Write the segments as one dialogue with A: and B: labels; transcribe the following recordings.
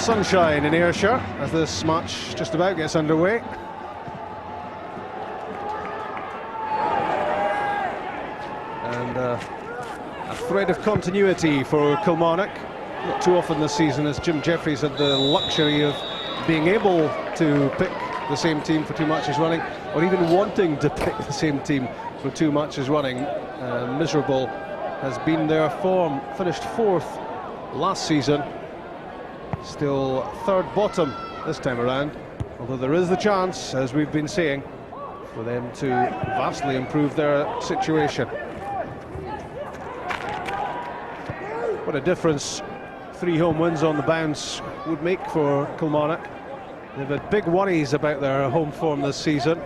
A: sunshine in Ayrshire as this match just about gets underway. And a thread of continuity for Kilmarnock. Not too often this season as Jim Jeffries had the luxury of being able to pick the same team for 2 matches running, or even wanting to pick the same team for 2 matches running. Miserable has been their form, finished 4th last season, still 3rd bottom this time around, although there is the chance, as we've been saying, for them to vastly improve their situation. What a difference 3 home wins on the bounce would make for Kilmarnock. They've had big worries about their home form this season,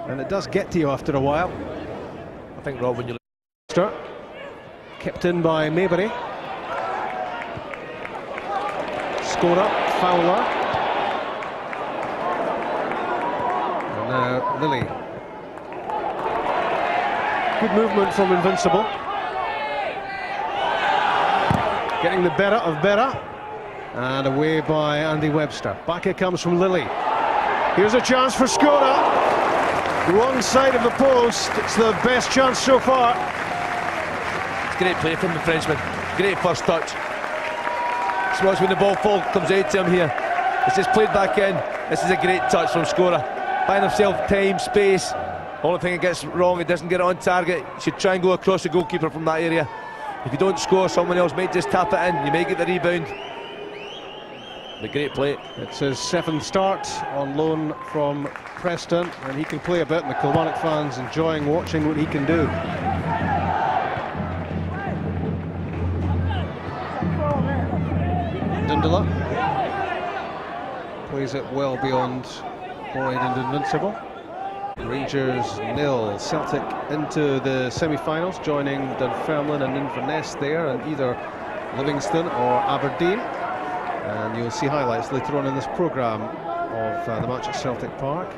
A: and it does get to you after a while.
B: I think, Rob, when you
A: look, kept in by Maybury. Skora, Fowler, and now Lilley. Good movement from Invincibile. Getting the better of better, and away by Andy Webster. Back it comes from Lilley. Here's a chance for Skora. Wrong side of the post. It's the best chance so far.
B: It's great play from the Frenchman. Great first touch. Watch when the ball comes out to him here. It's just played back in. This is a great touch from Skora. Buying himself time, space. Only thing it gets wrong, it doesn't get it on target. You should try and go across the goalkeeper from that area. If you don't score, someone else might just tap it in. You may get the rebound. The great play.
A: It's his 7th start on loan from Preston, and he can play a bit, and the Kilmarnock fans enjoying watching what he can do. Dindeleux plays it well beyond Boyd and Invincibile. Rangers 0, Celtic into the semi-finals, joining Dunfermline and Inverness there, and either Livingston or Aberdeen. And you'll see highlights later on in this programme of the match at Celtic Park.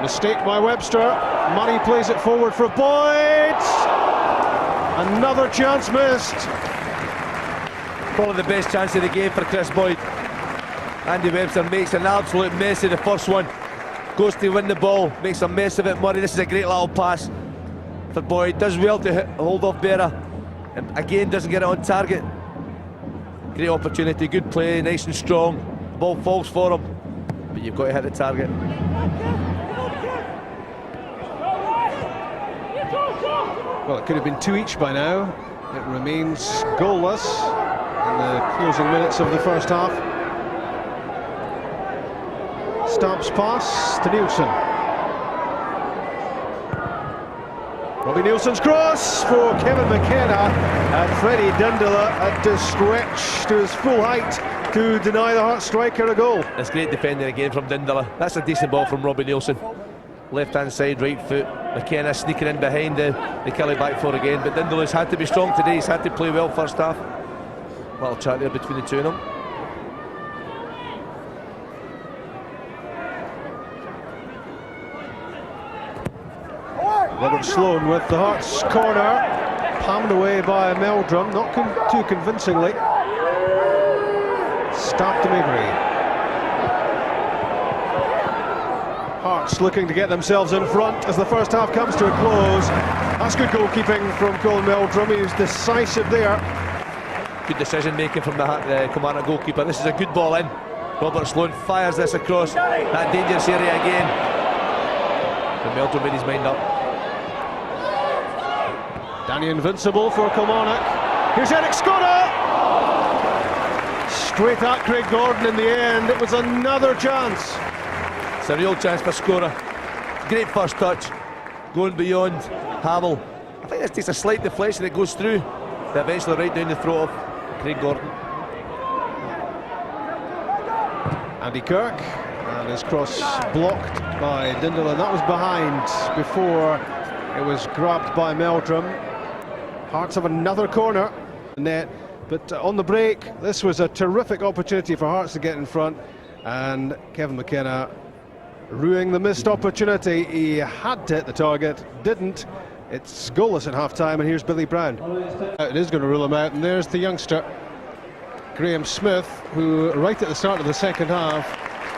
A: Mistake by Webster. Murray plays it forward for Boyd. Another chance missed.
B: Probably the best chance of the game for Chris Boyd. Andy Webster makes an absolute mess of the first one. Goes to win the ball, makes a mess of it. Murray, this is a great little pass for Boyd. Does well to hold off Berra. And again, doesn't get it on target. Great opportunity, good play, nice and strong. Ball falls for him, but you've got to hit the target.
A: Well, it could have been 2 each by now. It remains goalless in the closing minutes of the first half. Stamps pass to Nielsen. Robbie Nielsen's cross for Kevin McKenna, and Freddie Dindeleux had to stretch to his full height to deny the Hearts striker a goal.
B: That's great defending again from Dindeleux. That's a decent ball from Robbie Nielsen. Left hand side, right foot. McKenna sneaking in behind the Killie back four again, but Dindeleu's had to be strong today. He's had to play well first half. Little chat there between the two of them.
A: Robert Sloan with the Hearts corner, palmed away by Meldrum, not too convincingly. Stabbed to Maybury. Hearts looking to get themselves in front as the first half comes to a close. That's good goalkeeping from Colin Meldrum. He was decisive there.
B: Good decision making from the Kilmarnock goalkeeper. This is a good ball in. Robert Sloan fires this across that dangerous area again. And Meldrum made his mind up.
A: Danny Invincibile for Kilmarnock. Here's Eric Skora! Straight at Craig Gordon in the end. It was another chance.
B: It's a real chance for Skora. Great first touch. Going beyond Havel. I think this takes a slight deflection that goes through. But eventually right down the throat of Craig Gordon.
A: Andy Kirk. And his cross blocked by Dindeleux. And that was behind before it was grabbed by Meldrum. Hearts have another corner net, but on the break this was a terrific opportunity for Hearts to get in front, and Kevin McKenna ruining the missed opportunity. He had to hit the target, didn't. It's goalless at half time, and here's Billy Brown. It is going to rule him out, and there's the youngster Graham Smith, who right at the start of the second half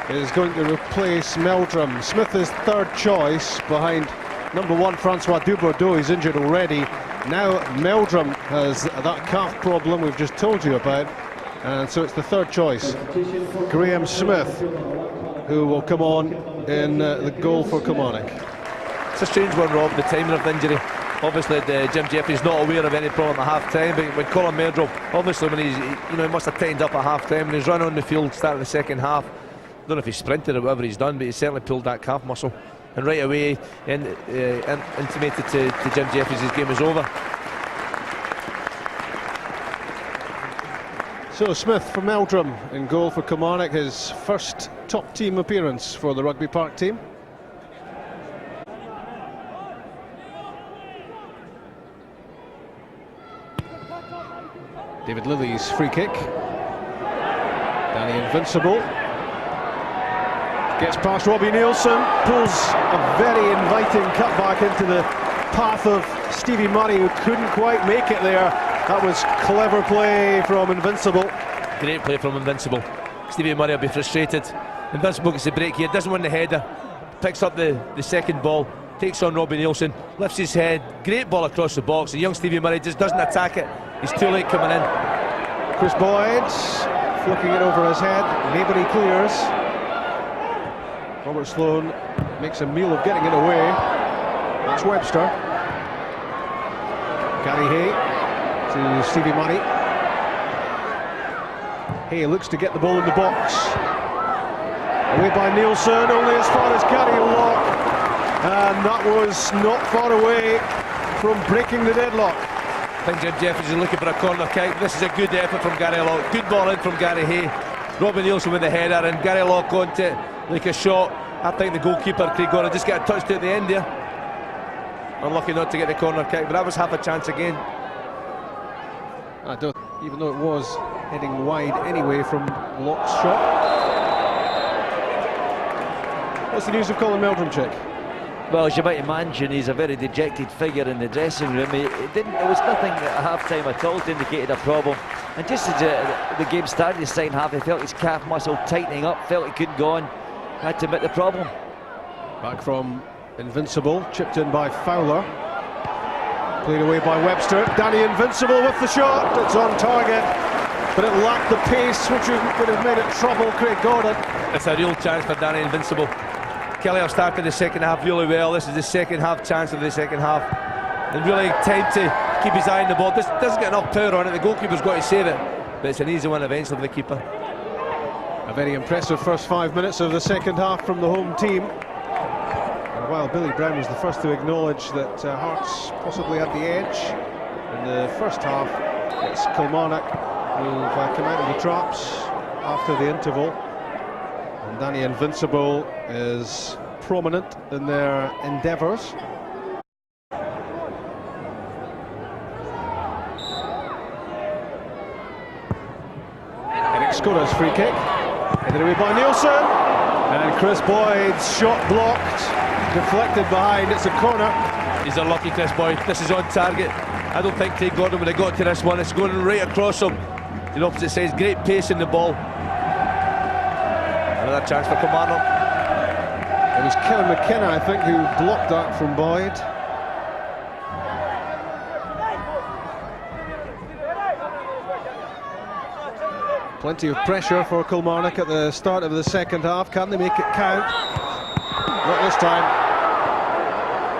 A: is going to replace Meldrum. Smith is third choice behind number 1 Francois Dubourdeau. He's injured already. Now Meldrum has that calf problem we've just told you about, and so it's the third choice, Graham Smith, who will come on in the goal for Kilmarnock.
B: It's a strange one, Rob, the timing of the injury. Obviously, Jim Jeffries not aware of any problem at half-time, but when Colin Meldrum, obviously when he must have tightened up at half-time, and he's run on the field starting the second half. I don't know if he sprinted or whatever he's done, but he certainly pulled that calf muscle, and right away intimated to Jim Jeffries his game is over.
A: So Smith for Meldrum in goal for Kilmarnock, his first top team appearance for the Rugby Park team. David Lilley's free kick. Danny Invincibile gets past Robbie Nielsen, pulls a very inviting cutback into the path of Stevie Murray, who couldn't quite make it there. That was clever play from Invincibile.
B: Great play from Invincibile. Stevie Murray will be frustrated. Invincibile gets the break here, doesn't win the header, picks up the second ball, takes on Robbie Nielsen, lifts his head, great ball across the box, and young Stevie Murray just doesn't attack it. He's too late coming in.
A: Chris Boyd flicking it over his head, nobody clears. Robert Sloan makes a meal of getting it away. That's Webster. Gary Hay to Stevie Murray. Hay looks to get the ball in the box. Away by Nielsen, only as far as Gary Locke. And that was not far away from breaking the deadlock.
B: I think Jim Jeffries is looking for a corner kick. This is a good effort from Gary Locke. Good ball in from Gary Hay. Robin Nielsen with the header, and Gary Locke on to it like a shot. I think the goalkeeper, Craig Gordon, just got a touch to at the end there. Unlucky not to get the corner kick, but that was half a chance again.
A: I don't, even though it was heading wide anyway from Locke's shot. What's the news of Colin Meldrum, Chick?
C: Well, as you might imagine, he's a very dejected figure in the dressing room. There was nothing at half-time at all to indicate a problem. And just as the game started, the second half, he felt his calf muscle tightening up, felt he couldn't go on, had to admit the problem.
A: Back from Invincibile, chipped in by Fowler. Played away by Webster. Danny Invincibile with the shot. It's on target, but it lacked the pace, which would have made it trouble Craig Gordon.
B: It's a real chance for Danny Invincibile. Killie have started the second half really well. This is the second half chance of the second half, and really time to keep his eye on the ball. This doesn't get enough power on it. The goalkeeper's got to save it, but it's an easy one eventually for the keeper.
A: A very impressive first 5 minutes of the second half from the home team. And while Billy Brown was the first to acknowledge that Hearts possibly had the edge in the first half, it's Kilmarnock who've come out of the traps after the interval. And Danny Invincibile is prominent in their endeavours. Eric Skora's free kick, headed away by Nielsen, and Chris Boyd's shot blocked, deflected behind. It's a corner.
B: He's unlucky, Chris Boyd. This is on target. I don't think Craig Gordon would have got to this one. It's going right across him. The opposite side, great pace in the ball. Another chance for Kilmarnock.
A: It was Kevin McKenna, I think, who blocked that from Boyd. Plenty of pressure for Kilmarnock at the start of the second half. Can they make it count? Not this time.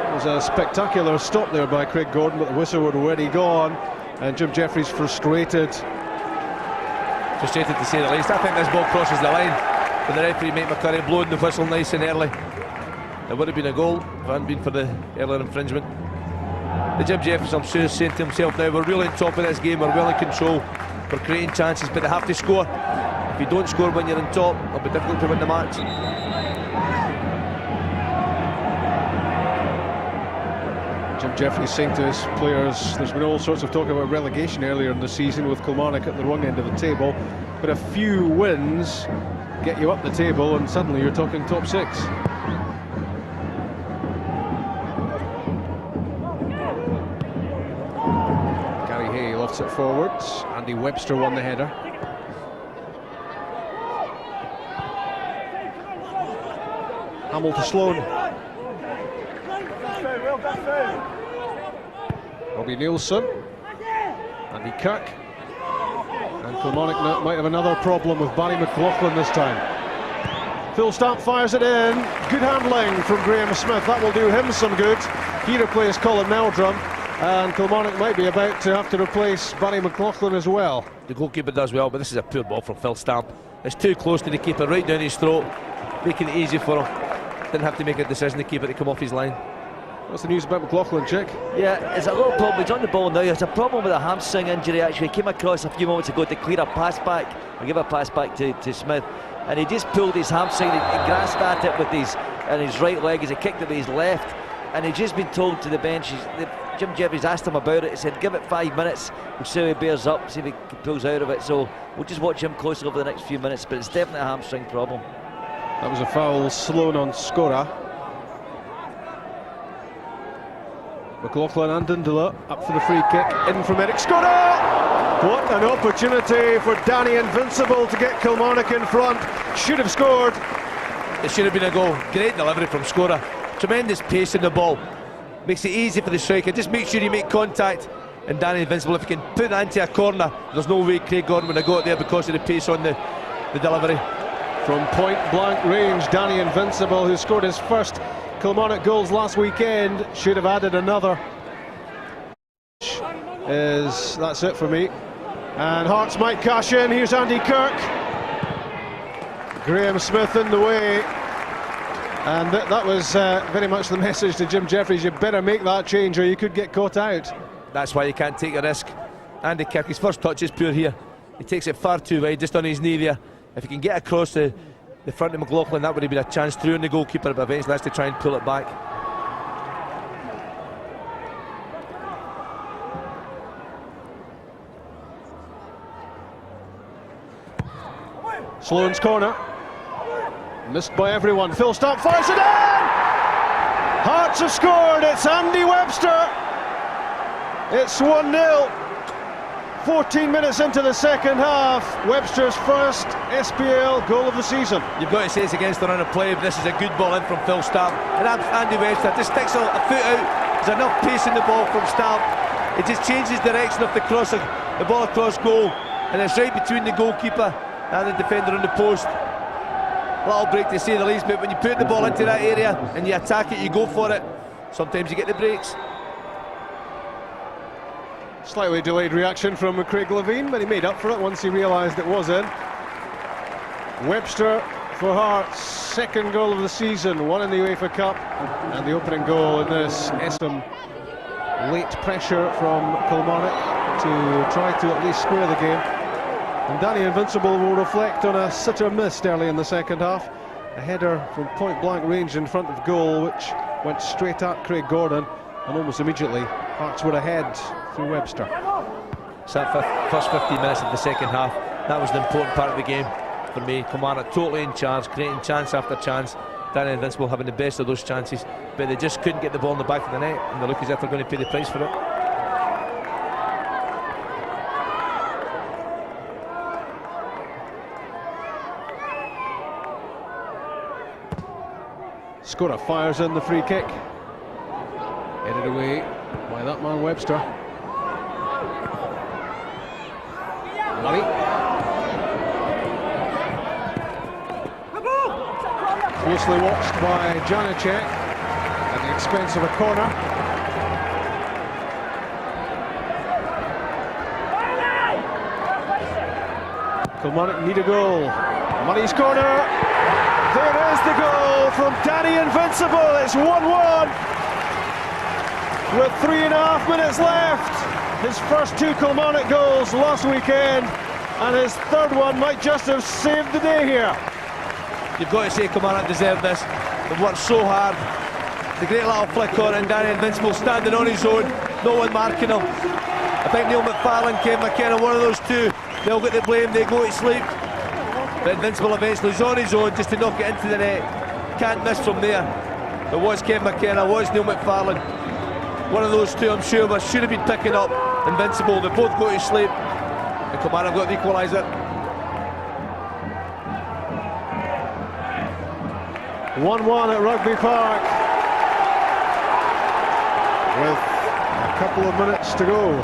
A: It was a spectacular stop there by Craig Gordon, but the whistle had already gone, and Jim Jeffries frustrated.
B: Frustrated to say the least. I think this ball crosses the line. For the referee, Mike McCurry, blowing the whistle nice and early. It would have been a goal if it hadn't been for the earlier infringement. The Jim Jeffries, I'm sure, is saying to himself now, we're really on top of this game, we're well in control, we're creating chances, but they have to score. If you don't score when you're on top, it'll be difficult to win the match.
A: Jim Jeffries saying to his players, there's been all sorts of talk about relegation earlier in the season with Kilmarnock at the wrong end of the table, but a few wins get you up the table and suddenly you're talking top six. Gary Hay lofts it forwards. Andy Webster won the header. Hamill to Sloan. Robbie Nielsen. Andy Kirk. And Kilmarnock might have another problem with Barry McLaughlin this time. Phil Stamp fires it in. Good handling from Graham Smith. That will do him some good. He replaced Colin Meldrum. And Kilmarnock might be about to have to replace Barry McLaughlin as well.
B: The goalkeeper does well, but this is a poor ball from Phil Stamp. It's too close to the keeper, right down his throat, making it easy for him. Didn't have to make a decision, the keeper, to come off his line.
A: What's the news about McLaughlin, Chick?
C: Yeah, it's a little problem. He's on the ball now. There's a problem with a hamstring injury, actually. He came across a few moments ago to clear a pass back, or give a pass back to Smith, and he just pulled his hamstring. He grasped at it with his right leg as he kicked it with his left, and he'd just been told to the bench. Jim Jeffries asked him about it. He said, give it 5 minutes, we'll see how he bears up, see if he pulls out of it. So we'll just watch him closely over the next few minutes, but it's definitely a hamstring problem.
A: That was a foul, Sloan on Skora. McLaughlin and Dindeleux up for the free kick, in from Eric Skora! What an opportunity for Danny Invincibile to get Kilmarnock in front. Should have scored.
B: It should have been a goal. Great delivery from Skora. Tremendous pace in the ball. Makes it easy for the striker. Just make sure you make contact. And Danny Invincibile, if he can put that into a corner, there's no way Craig Gordon would have got it there because of the pace on the delivery.
A: From point blank range, Danny Invincibile, who scored his first Kilmarnock goals last weekend, should have added another. That's it for me. And Hearts might cash in. Here's Andy Kirk. Graham Smith in the way. And that was very much the message to Jim Jeffries. You better make that change or you could get caught out.
B: That's why you can't take a risk. Andy Kirk, his first touch is poor here. He takes it far too wide, just on his knee there. If he can get across the front of McLaughlin, that would have been a chance through on the goalkeeper, but eventually has to try and pull it back.
A: Sloan's corner. Missed by everyone. Phil Stamp fires it in! Hearts have scored. It's Andy Webster. It's 1-0. 14 minutes into the second half. Webster's first SPL goal of the season.
B: You've got to say it's against the run of play, but this is a good ball in from Phil Stamp. And Andy Webster just sticks a foot out. There's enough pace in the ball from Stamp. It just changes direction of the crossing, the ball across goal, and it's right between the goalkeeper and the defender on the post. Little break to say the least, but when you put the ball into that area and you attack it, you go for it. Sometimes you get the breaks.
A: Slightly delayed reaction from Craig Levine, but he made up for it once he realised it was in. Webster for Hearts, second goal of the season, one in the UEFA Cup, and the opening goal in this. Some late pressure from Kilmarnock to try to at least square the game. And Danny Invincibile will reflect on a sitter missed early in the second half. A header from point blank range in front of goal, which went straight at Craig Gordon, and almost immediately Hearts were ahead through Webster.
B: So that first 15 minutes of the second half, that was the important part of the game for me. Kilmarnock totally in charge, creating chance after chance. Danny Invincibile having the best of those chances, but they just couldn't get the ball in the back of the net, and they look as if they're going to pay the price for it.
A: Skora fires in the free kick. Headed away by that man Webster. Murray. Closely watched by Janacek at the expense of a corner. Kilmarnock need a goal. Murray's corner. There is the goal from Danny Invincibile. It's 1-1 with 3.5 minutes left. His first two Kilmarnock goals last weekend, and his third one might just have saved the day here.
B: You've got to say Kilmarnock deserved this. They've worked so hard. The great little flick on it, and Danny Invincibile standing on his own, no one marking him. I think Neil McFarlane, Kevin McKenna, one of those two, they'll get the blame, they go to sleep. But Invincibile eventually is on his own just to knock it into the net. Can't miss from there. It was Kevin McKenna, it was Neil McFarlane. One of those two, I'm sure, but should have been picking up Invincibile. They both go to sleep, and Kilmarnock got the equaliser.
A: 1-1 at Rugby Park, with a couple of minutes to go.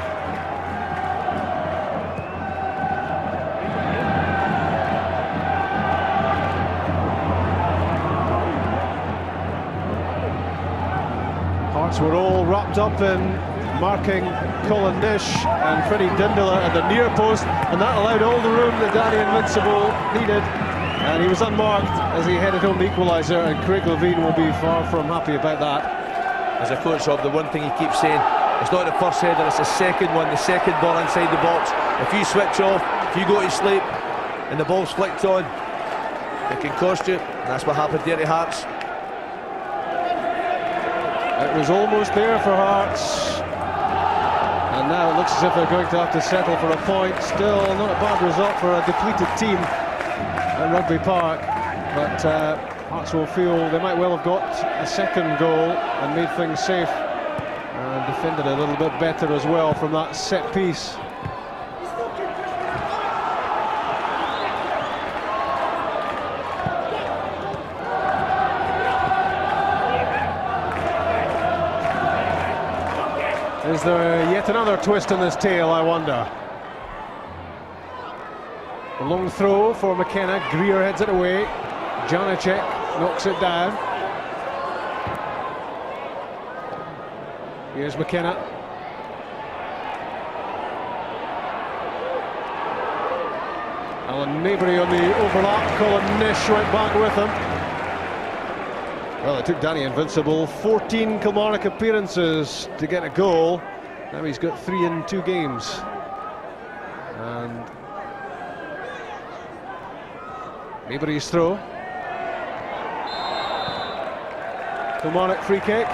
A: Hearts were all wrapped up in marking Colin Nish and Freddie Dindeleux at the near post, and that allowed all the room that Danny Invincibile needed. And he was unmarked as he headed home the equaliser, and Craig Levine will be far from happy about that.
B: As a coach, Rob, the one thing he keeps saying, it's not the first header, it's the second one, the second ball inside the box. If you switch off, if you go to sleep and the ball's flicked on, it can cost you, and that's what happened there to Hearts.
A: It was almost there for Hearts, and now it looks as if they're going to have to settle for a point. Still not a bad result for a depleted team at Rugby Park, but Hearts will feel they might well have got a second goal and made things safe, and defended a little bit better as well from that set piece. Is there yet another twist in this tale, I wonder? A long throw for McKenna. Greer heads it away. Janacek knocks it down. Here's McKenna. Alan Maybury on the overlap. Colin Nish went back with him. Well, it took Danny Invincibile 14 Kilmarnock appearances to get a goal. Now he's got 3 in 2 games. And Maybury's throw. Kilmarnock free kick.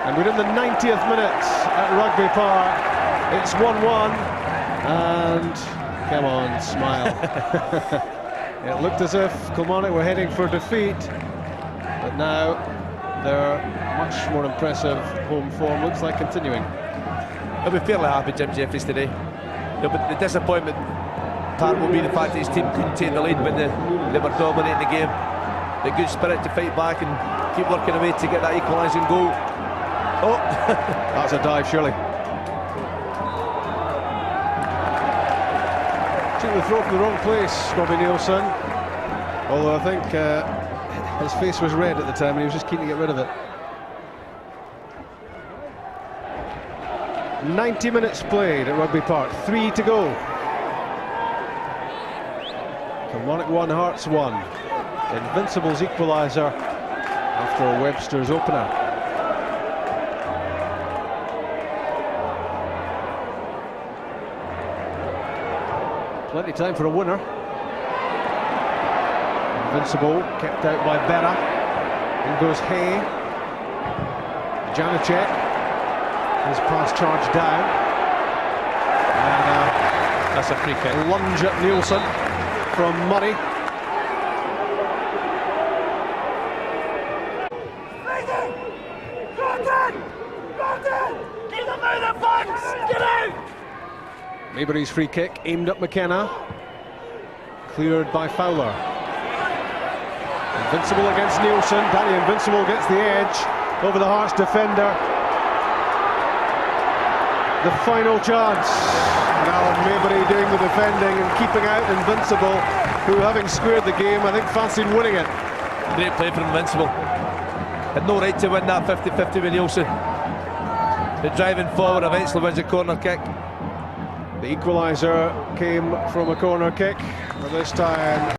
A: And we're in the 90th minute at Rugby Park. It's 1-1. And come on, smile. It looked as if Kilmarnock were heading for defeat, but now their much more impressive home form looks like continuing.
B: I'll be fairly happy, Jim Jeffries, today. But the disappointment part will be the fact that his team couldn't take the lead when they were dominating the game. The good spirit to fight back and keep working away to get that equalising goal. Oh,
A: that's a dive, surely. Took the throw from the wrong place, Robbie Nielsen. Although I think his face was red at the time and he was just keen to get rid of it. 90 minutes played at Rugby Park, 3 to go. Kilmarnock 1, Hearts 1. Invincible's equaliser after Webster's opener. Plenty of time for a winner. Invincibile kept out by Berra. In goes Hay. Janacek. His pass charged down. And
B: that's a free kick.
A: Lunge at Nielsen from Murray. Maybury's free kick aimed at McKenna. Cleared by Fowler. Invincibile against Nielsen. Danny Invincibile gets the edge over the Hearts defender. The final chance. Now Maybury doing the defending and keeping out Invincibile, who, having squared the game, I think fancied winning it.
B: Great play from Invincibile. Had no right to win that 50-50 with Nielsen. The driving forward eventually wins a corner kick.
A: The equaliser came from a corner kick, but this time